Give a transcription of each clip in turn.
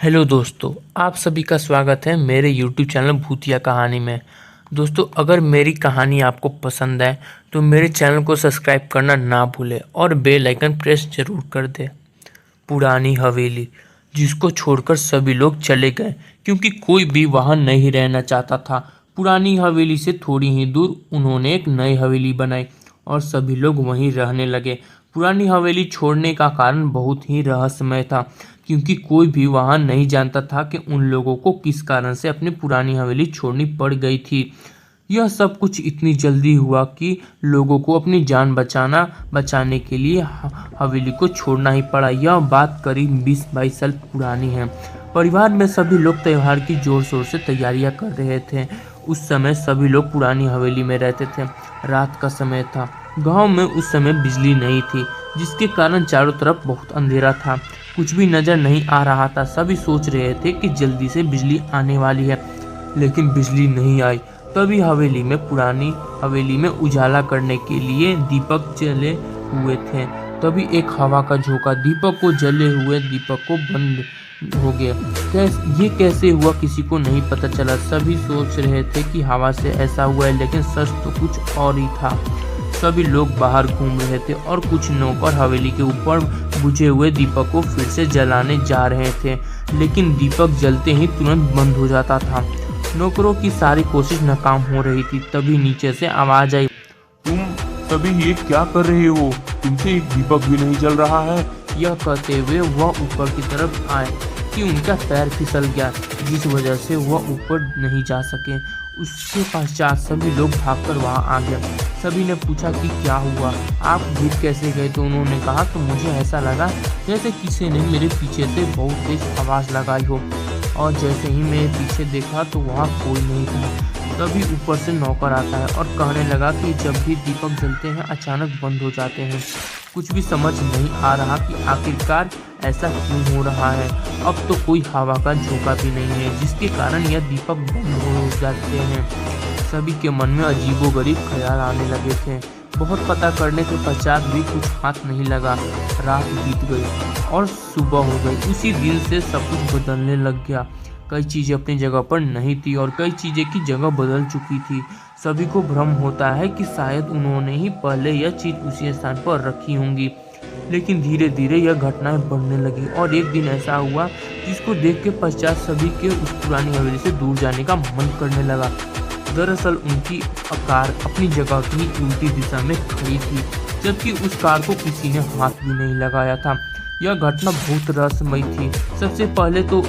Hello दोस्तों, आप सभी का स्वागत है मेरे यूट्यूब चैनल भूतिया कहानी में। दोस्तों, अगर मेरी कहानी आपको पसंद है तो मेरे चैनल को सब्सक्राइब करना ना भूलें और बेल आइकन प्रेस जरूर कर दें। पुरानी हवेली, जिसको छोड़कर सभी लोग चले गए क्योंकि कोई भी वहां नहीं रहना चाहता था। पुरानी हवेली से थोड़ी ही दूर उन्होंने एक नई हवेली बनाई और सभी लोग वहीं रहने लगे। पुरानी हवेली छोड़ने का कारण बहुत ही रहस्यमय था क्योंकि कोई भी वहां नहीं जानता था कि उन लोगों को किस कारण से अपनी पुरानी हवेली छोड़नी पड़ गई थी। यह सब कुछ इतनी जल्दी हुआ कि लोगों को अपनी जान बचाने के लिए हवेली को छोड़ना ही पड़ा। यह बात करीब 20-22 साल पुरानी है। परिवार में सभी लोग त्योहार की जोर शोर से तैयारियां कर रहे थे। उस समय सभी लोग पुरानी हवेली में रहते थे। रात का समय था। गांव में उस समय बिजली नहीं थी, जिसके कारण चारों तरफ बहुत अंधेरा था। कुछ भी नजर नहीं आ रहा था। सभी सोच रहे थे कि जल्दी से बिजली आने वाली है, लेकिन बिजली नहीं आई। तभी पुरानी हवेली में उजाला करने के लिए दीपक जले हुए थे। तभी एक हवा का झोंका दीपक को जले हुए दीपक को बंद हो गया। ये कैसे हुआ किसी को नहीं पता चला। सभी सोच रहे थे कि हवा से ऐसा हुआ है, लेकिन सच तो कुछ और ही था। सभी लोग बाहर घूम रहे थे और कुछ नौकर हवेली के ऊपर बुझे हुए दीपक को फिर से जलाने जा रहे थे, लेकिन दीपक जलते ही तुरंत बंद हो जाता था। नौकरों की सारी कोशिश नाकाम हो रही थी। तभी नीचे से आवाज आई, तुम सभी ये क्या कर रहे हो? तुमसे एक दीपक भी नहीं जल रहा है। यह कहते हुए वह ऊपर की तरफ आए कि उनका पैर फिसल गया, जिस वजह से वह ऊपर नहीं जा सके। उसके पश्चात सभी लोग भागकर वहां आ गए। सभी ने पूछा कि क्या हुआ, आप गिर कैसे गए? तो उन्होंने कहा कि मुझे ऐसा लगा जैसे किसी ने मेरे पीछे से बहुत तेज आवाज़ लगाई हो, और जैसे ही मैं पीछे देखा तो वहाँ कोई नहीं था। तभी ऊपर से नौकर आता है और कहने लगा कि जब भी दीपक जलते हैं अचानक बंद हो जाते हैं। कुछ भी समझ नहीं आ रहा कि आखिरकार ऐसा क्यों हो रहा है। अब तो कोई हवा का झोंका भी नहीं है जिसके कारण यह दीपक बंद हो जाते हैं। सभी के मन में अजीबोगरीब ख्याल आने लगे थे। बहुत पता करने के पश्चात भी कुछ हाथ नहीं लगा। रात बीत गई और सुबह हो गई। उसी दिन से सब कुछ बदलने लग गया। कई चीज़ें अपनी जगह पर नहीं थी और कई चीज़ें की जगह बदल चुकी थी। सभी को भ्रम होता है कि शायद उन्होंने ही पहले यह चीज़ उसी स्थान पर रखी होंगी, लेकिन धीरे धीरे यह घटनाएं बढ़ने लगी और एक दिन ऐसा हुआ जिसको देख के पश्चात सभी के उस पुरानी हवेली से दूर जाने का मन करने लगा। दरअसल उनकी कार अपनी जगह की उल्टी दिशा में खड़ी थी, जबकि उस कार को किसी ने हाथ भी नहीं लगाया था। यह घटना बहुत रहस्यमयी थी। सबसे पहले तो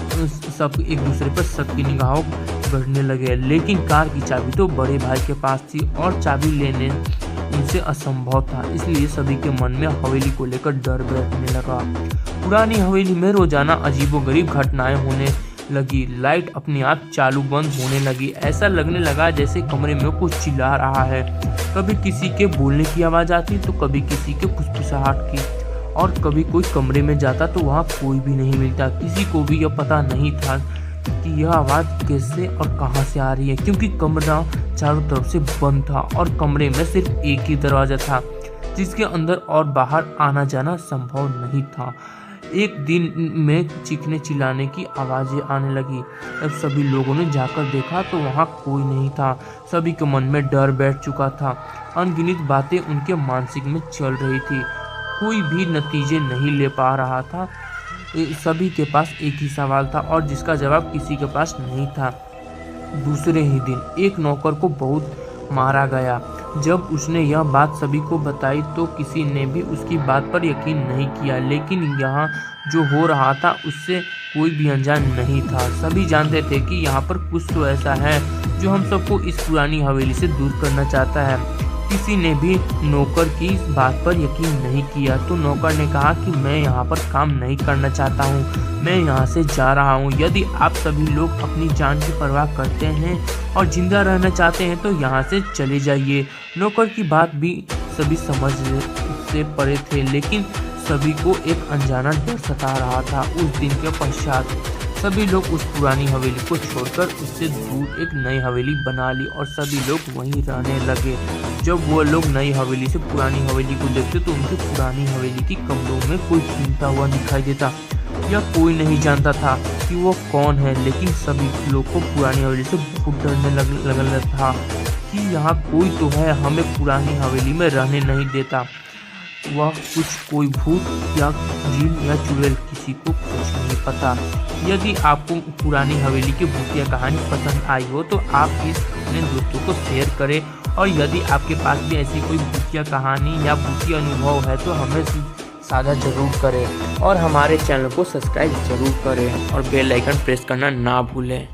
सब एक दूसरे पर शक की निगाहों बढ़ने लगे, लेकिन कार की चाबी तो बड़े भाई के पास थी और चाबी लेने उनसे असंभव था। इसलिए सभी के मन में हवेली को लेकर डर बैठने लगा। पुरानी हवेली में रोजाना अजीबोगरीब घटनाएं होने लगी। लाइट अपने आप चालू बंद होने लगी। ऐसा लगने लगा जैसे कमरे में कुछ चिल्ला रहा है। कभी किसी के बोलने की आवाज आती तो कभी किसी के फुसफुसाहट की, और कभी कोई कमरे में जाता तो वहाँ कोई भी नहीं मिलता। किसी को भी यह पता नहीं था कि यह आवाज़ कैसे और कहां से आ रही है, क्योंकि कमरा चारों तरफ से बंद था और कमरे में सिर्फ एक ही दरवाजा था जिसके अंदर और बाहर आना जाना संभव नहीं था। एक दिन में चीखने चिल्लाने की आवाज़ें आने लगी। अब सभी लोगों ने जाकर देखा तो वहाँ कोई नहीं था। सभी के मन में डर बैठ चुका था। अनगिनत बातें उनके मानसिक में चल रही थी। कोई भी नतीजे नहीं ले पा रहा था। सभी के पास एक ही सवाल था और जिसका जवाब किसी के पास नहीं था। दूसरे ही दिन एक नौकर को बहुत मारा गया। जब उसने यह बात सभी को बताई तो किसी ने भी उसकी बात पर यकीन नहीं किया, लेकिन यहाँ जो हो रहा था उससे कोई भी अनजान नहीं था। सभी जानते थे कि यहाँ पर कुछ तो ऐसा है जो हम सबको इस पुरानी हवेली से दूर करना चाहता है। किसी ने भी नौकर की इस बात पर यकीन नहीं किया, तो नौकर ने कहा कि मैं यहाँ पर काम नहीं करना चाहता हूँ, मैं यहाँ से जा रहा हूँ। यदि आप सभी लोग अपनी जान की परवाह करते हैं और जिंदा रहना चाहते हैं तो यहाँ से चले जाइए। नौकर की बात भी सभी समझ से परे थे, लेकिन सभी को एक अनजाना डर सता रहा था। उस दिन के पश्चात सभी लोग उस पुरानी हवेली को छोड़कर उससे दूर एक नई हवेली बना ली और सभी लोग वहीं रहने लगे। जब वो लोग नई हवेली से पुरानी हवेली को देखते तो उनकी पुरानी हवेली की कमरों में कोई घूमता हुआ दिखाई देता। यह कोई नहीं जानता था कि वो कौन है, लेकिन सभी लोग को पुरानी हवेली से बहुत डरने लगने था कि यहाँ कोई तो है, हमें पुरानी हवेली में रहने नहीं देता। वह कोई भूत या जिन या चुड़ैल, किसी को कुछ नहीं पता। यदि आपको पुरानी हवेली की भूतिया कहानी पसंद आई हो तो आप इस अपने दोस्तों को शेयर करें, और यदि आपके पास भी ऐसी कोई भूतिया कहानी या भूतिया अनुभव है तो हमें साझा जरूर करें, और हमारे चैनल को सब्सक्राइब जरूर करें और बेल आइकन प्रेस करना ना भूलें।